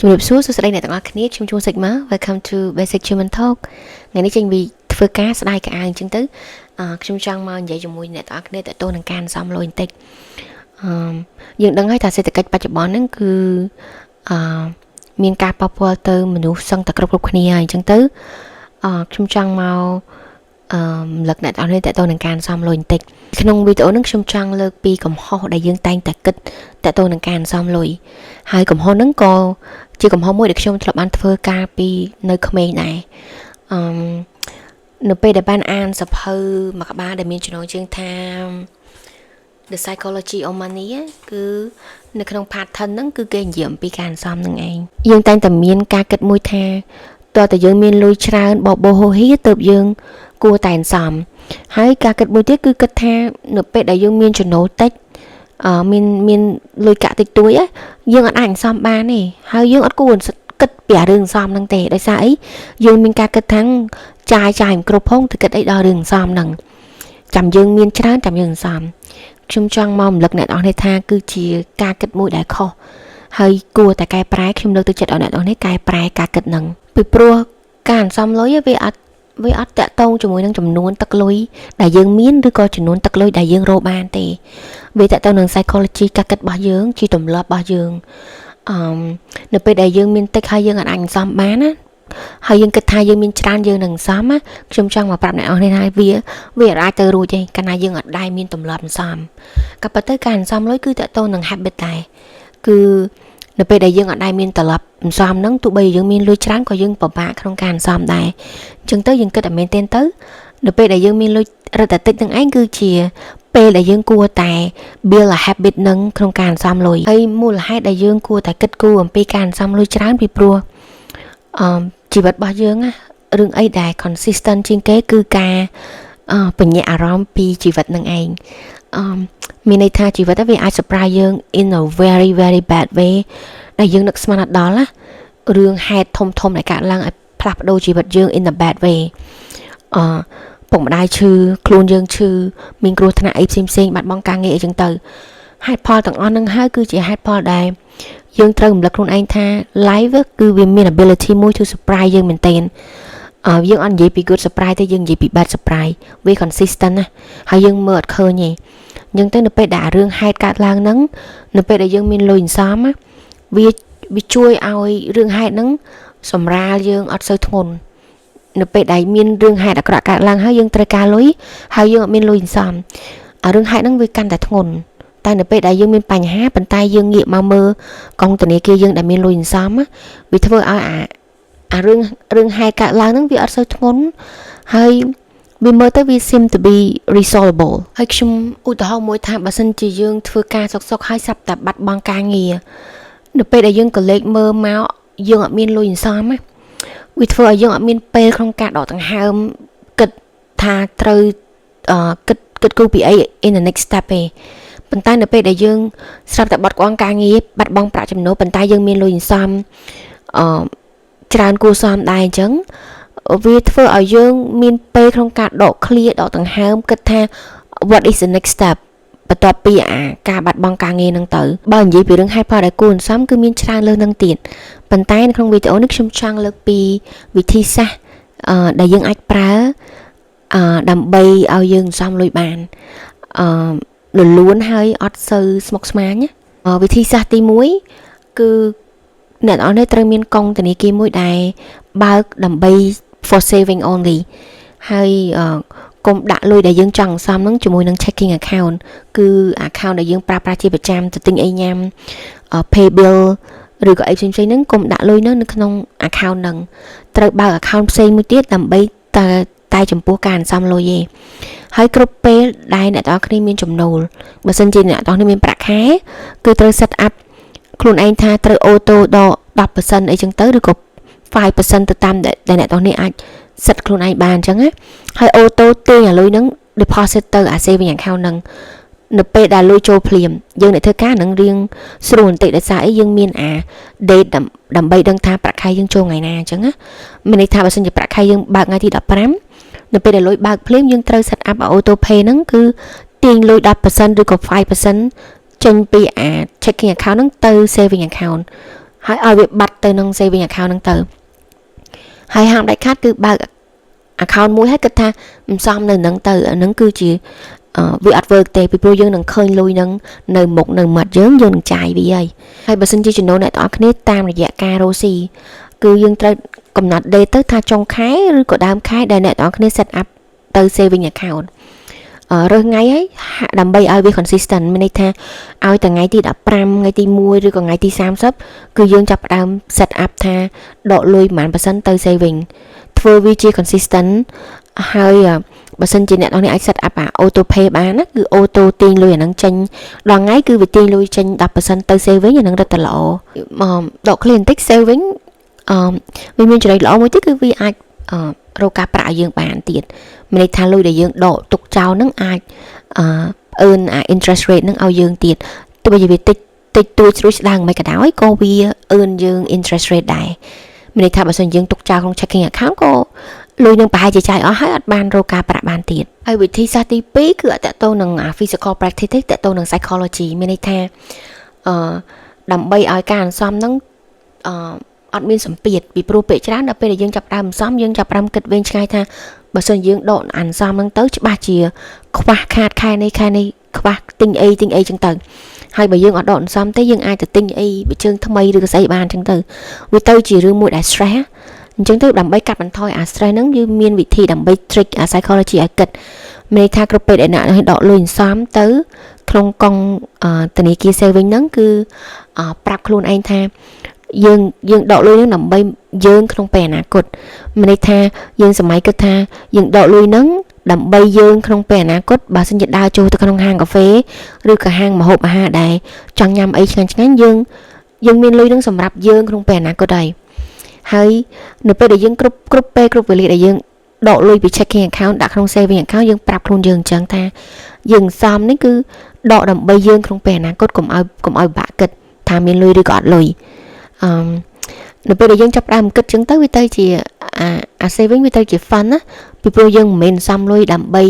ជំរាបសួរសួស្តីអ្នកទាំងអស់គ្នាខ្ញុំជួន Sigma Welcome to Basic Human Talk ថ្ងៃនេះចេញពីធ្វើការស្ដាយកៅអៅអញ្ចឹងទៅខ្ញុំចង់មកនិយាយជាមួយអ្នកទាំងអស់គ្នាតទៅនឹងការសំលុយបន្តិចយើងដឹងហើយថាសេដ្ឋកិច្ចបច្ចុប្បន្នហ្នឹងគឺមានការប៉ះពាល់ទៅមនុស្សសឹងតែគ្រប់គ្នាហើយអញ្ចឹងទៅខ្ញុំចង់មកលឹកអ្នកទាំងអស់គ្នាតទៅនឹងការសំលុយបន្តិចក្នុងវីដេអូនេះខ្ញុំចង់លើកពីកំហុសដែលយើងតែងតែគិតតទៅនឹងការសំលុយហើយកំហុសហ្នឹងក៏ជាកំហុសមួយដែលខ្ញុំធ្លាប់បានធ្វើការពីនៅក្មេងដែរនៅពេលដែលបានអានសៀវភៅមួយក្បាលដែលមានចំណងជើងថា The Psychology of Money គឺនៅក្នុង pattern ហ្នឹងគឺគេនិយាយអំពីការសន្សំនឹងឯងយើងតែងតែមានការគិតមួយថាតើតើយើងមានលុយច្រើនបបោហូហៀទើបយើងគួរតែសន្សំហើយការគិតមួយទៀតគឺគិតថានៅពេលដែលយើងមានចំណូលតិចមានលុយកាក់តិចតួចយើងអាចសន្សំបានទេហើយយើងអត់គួរគិតពីរឿងសន្សំហ្នឹងទេដោយសារអីយើងមានការគិតថាចាយមិនគ្រប់ផងទៅគិតអីដល់រឿងសន្សំហ្នឹងចាំយើងមានច្រើនចាំយើងសន្សំខ្ញុំចង់មករំលឹកអ្នកនរនេះថាគឺជាការគិតមួយដែលខុសហើយគួរតែកែប្រែខ្ញុំលើកទឹកចិត្តឲ្យអ្នកនរនេះកែប្រែការគិតហ្នឹងពីព្រោះការសន្សំលុយវាអត់តាក់ទងជាមួយនឹងចំនួនទឹកលុយដែលយើងមានឬក៏ចំនួនទឹកលុយដែលយើងរកបានទេវាតាក់ទងនឹង psychology ការគិតរបស់យើងជាទម្លាប់របស់យើងនៅពេលដែលយើងមានតិចហើយយើងអាចសន្សំបានណាហើយយើងគិតថាយើងមានច្រើនយើងនឹងសន្សំខ្ញុំចង់មកប្រាប់អ្នកនរនេះថាវាអាចទៅរួចទេកាលណាយើងអត់ដែរមានទម្លាប់សន្សំក៏ប៉ុន្តែការសន្សំលុយគឺតាក់ទងនឹង habit ដែរគឺនៅពេលដែលយើងអត់ដែរមានទម្លាប់សន្សំហ្នឹងទោះបីយើងមានលុយច្រើនក៏យើងពិបាកក្នុងការសន្សំដែរអញ្ចឹងទៅយើងគិតឲ្យមែនទែនទៅនៅពេលដែលយើងមានលុយរត់តែតិចនឹងឯងគឺជាពេលដែលយើងគួរតែ build a habit នឹងក្នុងការសន្សំលុយហើយមូលហេតុដែលយើងគួរតែគិតគូរអំពីការសន្សំលុយច្រើនពីព្រោះជីវិតរបស់យើងរឿងអីដែល consistent ជាងគេគឺការបញ្ញាអារម្មណ៍ពីជីវិតនឹងឯងមានន័យថាជីវិតវាអាច surprise យើង in a very very bad way ដែលយើងនឹកស្មានអត់ដល់រឿងហេតុធំដែលកើតឡើងឲ្យផ្លាស់ប្ដូរជីវិតយើង in a bad way ពុកម្ដាយឈឺខ្លួនយើងឈឺមានគ្រោះថ្នាក់អីផ្សេងបាត់បង់ការងារអីចឹងទៅហេតុផលទាំងអស់ហ្នឹងហើយគឺជាហេតុផលដែលយើងត្រូវរំលឹកខ្លួនឯងថា life គឺវាមាន ability មួយ to surprise យើងមែនទែនយើងអត់និយាយពី good surprise ទេយើងនិយាយពី bad surprise វា consistent ណាហើយយើងមើលអត់ឃើញទេអញ្ចឹងទៅនៅពេលដែលរឿងហេតុកើតឡើងហ្នឹងនៅពេលដែលយើងមានលុយសន្សំវាជួយឲ្យរឿងហេតុហ្នឹងសម្រាលយើងអត់សូវធ្ងន់នៅពេលដែលមានរឿងហេតុអាក្រក់កើតឡើងហើយយើងត្រូវការលុយហើយយើងអត់មានលុយសន្សំរឿងហេតុហ្នឹងវាកាន់តែធ្ងន់តែនៅពេលដែលយើងមានបញ្ហាប៉ុន្តែយើងងាកមកមើលកងធនាគារយើងដែលមានលុយសន្សំវាធ្វើឲ្យរឿងហេតុកើតឡើងហ្នឹងវាអត់សូវធ្ងន់ហើយវាមើលទៅវា seem to be resolvable ហើយខ្ញុំឧទាហរណ៍មួយថាបើសិនជាយើងធ្វើការសុកហើយស្រាប់តែបាត់បង់ការងារនៅពេលដែលយើងក៏លេចមើលមកយើងអត់មានលុយសន្សំវាធ្វើឲ្យយើងអត់មានពេលក្នុងការដកដង្ហើមគិតថាត្រូវគិតគូរពីអី in the next step ទេប៉ុន្តែនៅពេលដែលយើងស្រាប់តែបាត់បង់ការងារបាត់បង់ប្រាក់ចំណូលប៉ុន្តែយើងមានលុយសន្សំច្រើនគួរសមដែរអញ្ចឹងវាធ្វើឲ្យយើងមានពេលក្នុងការដកឃ្លាដកដង្ហើមគិតថា what is the next step បន្ទាប់ពីការបាត់បង់ការងារហ្នឹងទៅបើនិយាយពីរឿងហេតុផលដែលគួរសន្សំគឺមានច្រើនលើសហ្នឹងទៀតប៉ុន្តែនៅក្នុងវីដេអូនេះខ្ញុំចង់លើកពីវិធីសាស្ត្រដែលយើងអាចប្រើដើម្បីឲ្យយើងសន្សំលុយបានលលួនហើយអត់សូវស្មុគស្មាញវិធីសាស្ត្រទី1គឺអ្នកនរនេះត្រូវមានកងធនាគារមួយដែលបើកដើម្បី for saving only ហើយកុំដាក់លុយដែលយើងចង់សន្សំហ្នឹងជាមួយនឹង checking account គឺ account ដែលយើងប្រើប្រាស់ជាប្រចាំទៅទិញអីញ៉ាំ pay bill ឬក៏អីផ្សេងៗហ្នឹងកុំដាក់លុយនៅក្នុង account ហ្នឹងត្រូវបើក account ផ្សេងមួយទៀតដើម្បីតែចំពោះការសន្សំលុយឯងហើយគ្រប់ពេលដែលអ្នកទាំងអស់គ្នាមានចំណូលបើសិនជាអ្នកទាំងអស់គ្នាមានប្រាក់ខែគឺត្រូវ set up ខ្លួនឯងថាត្រូវអូតូដក 10% អីចឹងទៅឬក៏ 5% ទៅតាមដែលអ្នកទាំងនេះអាច set ខ្លួនឯងបានអញ្ចឹងណាហើយអូតូទាញអាលុយហ្នឹង deposit ទៅអា saving account ហ្នឹងនៅពេលដែលលុយចូលភ្លាមយើងអ្នកធ្វើការនឹងរៀងស្រួលបន្តិចដោយសារអីយើងមានdate ដើម្បីដឹងថាប្រាក់ខែយើងចូលថ្ងៃណាអញ្ចឹងណាមានន័យថាបើសិនជាប្រាក់ខែយើងបើកថ្ងៃទី15នៅពេលដែលលុយបើកភ្លាមយើងត្រូវ set up auto pay ហ្នឹងគឺទាញលុយ 10% ឬក៏ 5% ចេញពីchecking account ហ្នឹងទៅ saving account ហើយឲ្យវាបាត់ទៅនឹង saving account ហ្នឹងទៅហើយហាមដាច់ខាតគឺបើក account មួយហើយគិតថាមិនសមនៅនឹងទៅអាហ្នឹងគឺជាវាអត់ work ទេពីព្រោះយើងនឹងឃើញលុយនឹងនៅមុខនៅមាត់យើងនឹងចាយវាហើយបើសិនជាចំណូលអ្នកទាំងអស់គ្នាតាមរយៈការរស់ស៊ីគឺយើងត្រូវកំណត់ date ទៅថាចុងខែឬក៏ដើមខែដែលអ្នកទាំងអស់គ្នា set up ទៅ saving account រើសថ្ងៃហើយដើម្បីឲ្យវា consistent មានន័យថាឲ្យតែថ្ងៃទី15ថ្ងៃទី1ឬក៏ថ្ងៃទី30គឺយើងចាប់ផ្ដើម set up ថាដកលុយប៉ុន្មាន% ទៅ saving ធ្វើវាជា consistent ហើយបើសិនជាអ្នកនរនេះអាច set up auto pay បានណាគឺ auto ទាញលុយអាហ្នឹងចេញដល់ថ្ងៃគឺវាទាញលុយចេញ 10% ទៅ saving អាហ្នឹងរឹតតែល្អដកឃ្លាបន្តិច saving វាមានចំណុចល្អមួយទៀតគឺវាអាចរកការប្រាក់ឲ្យយើងបានទៀតមានន័យថាលុយដែលយើងដកទុកចោលហ្នឹងអាចearn interest rate ហ្នឹងឲ្យយើងទៀតទោះបីជាវាតិចតួចស្រួយស្ដាងមិនក៏ដោយក៏វា earn យើង interest rate ដែរមានន័យថាបើសិនយើងទុកចោលក្នុង checking account ក៏លុយនឹងប្រហែលជាចាយអស់ហើយអត់បានរកការប្រាក់បានទៀតហើយវិធីសាស្ត្រទី2គឺអត់តទៅនឹង physical practice ទេតទៅនឹង psychology មានន័យថាដើម្បីឲ្យការអន្សំហ្នឹងអត់មានសម្ពាធពីព្រោះពេលច្រើនដល់ពេលដែលយើងចាប់ដើមអន្សំយើងចាប់ដើមគិតវែងឆ្ងាយថាបើសិនយើងដកអន្សំហ្នឹងទៅច្បាស់ជាខ្វះខាតខែនេះខ្វះទិញអីចឹងទៅហើយបើយើងអត់ដកអន្សំទេយើងអាចទៅទិញអីបើជើងថ្មីឬក៏ស្អីបានចឹងទៅវាទៅជារឿងមួយដែល stress អញ្ចឹងទៅដើម្បីកាត់បន្ថយអា stress ហ្នឹងយើងមានវិធីដើម្បី trick psychology ឲ្យគិតមានន័យថាគ្រប់ពេលដែលអ្នកដកលុយអន្សំទៅក្នុងកង់ធនាគារ saving ហ្នឹងគឺប្រាប់ខ្លួនឯងថាយើងដកលុយហ្នឹងដើម្បីយើងក្នុងពេលអនាគតមានន័យថាយើងសម័យគិតថាយើងដកលុយហ្នឹងដើម្បីយើងក្នុងពេលអនាគតបើសិនជាដើរចូលទៅក្នុងហាងកាហ្វេឬក៏ហាងម្ហូបអាហារដែលចង់ញ៉ាំអីឆ្ងាញ់យើងមានលុយហ្នឹងសម្រាប់យើងក្នុងពេលអនាគតហើយនៅពេលដែលយើងគ្រប់ពេលគ្រប់វេលាដែលយើងដកលុយពី checking account ដាក់ក្នុង saving account យើងប្រាប់ខ្លួនយើងអញ្ចឹងថាយើងសំនេះគឺដកដើម្បីយើងក្នុងពេលអនាគតកុំឲ្យបាក់គិតថាមានលុយឬក៏អត់លុយនៅពេលដែលយើងចាប់ផ្ដើមគិតចឹងទៅវាទៅជាអា saving វាទៅជា fun ណាពីព្រោះយើងមិនមែនសំលុយដើម្បី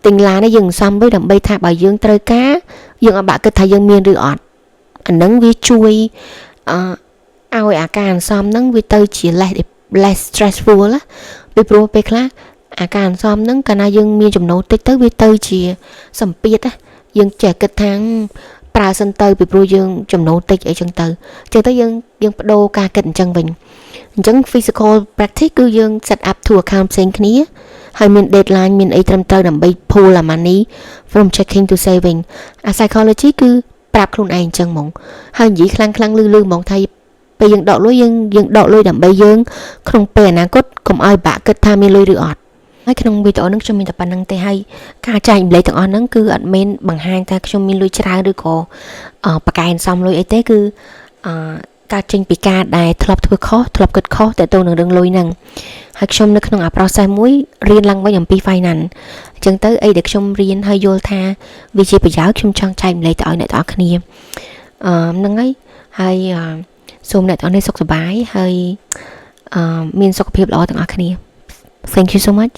ទិញឡានទេយើងសំលុយដើម្បីថាបើយើងត្រូវការយើងអត់បាក់គិតថាយើងមានឬអត់អាហ្នឹងវាជួយឲ្យអាការអន្សំហ្នឹងវាទៅជា less stressful ណាពីព្រោះពេលខ្លះអាការអន្សំហ្នឹងកាលណាយើងមានចំណូលតិចទៅវាទៅជាសម្ពាធណាយើងចេះគិតថាប្រើសិនទៅពីព្រោះយើងចំណូលតិចអីចឹងទៅយើងបដូរការគិតអញ្ចឹងវិញអញ្ចឹង physical practice គឺយើង set up two account ផ្សេងគ្នាហើយមាន deadline មានអីត្រឹមត្រូវដើម្បី pull the money from checking to saving អា psychology គឺប្រាប់ខ្លួនឯងអញ្ចឹងហ្មងហើយនិយាយខ្លាំងលឺហ្មងថាពេលយើងដកលុយយើងដកលុយដើម្បីយើងក្នុងពេលអនាគតកុំឲ្យបាក់គិតថាមានលុយឬអត់ហើយក្នុងវីដេអូនេះខ្ញុំមានតែប៉ុណ្្នឹងទេហើយការចែកម្លែកទាំងអស់ហ្នឹងគឺអត់មែនបង្ហាញថាខ្ញុំមានលុយច្រើនឬក៏ប្រកែកសំលុយអីទេគឺការចេញពីការដែលធ្លាប់ធ្វើខុសធ្លាប់គិតខុសទៅនឹងរឿងលុយហ្នឹងហើយខ្ញុំនៅក្នុងអា process មួយរៀនឡើងវិញអំពី finance អញ្ចឹងទៅអីដែលខ្ញុំរៀនហើយយល់ថាវាជាប្រយោជន៍ខ្ញុំចង់ចែកម្លែកទៅឲ្យអ្នកទាំងអស់គ្នាហ្នឹងហើយសូមអ្នកទាំងអស់គ្នាសុខសប្បាយហើយមានសុខភាពល្អទាំងអស់គ្នា Thank you so much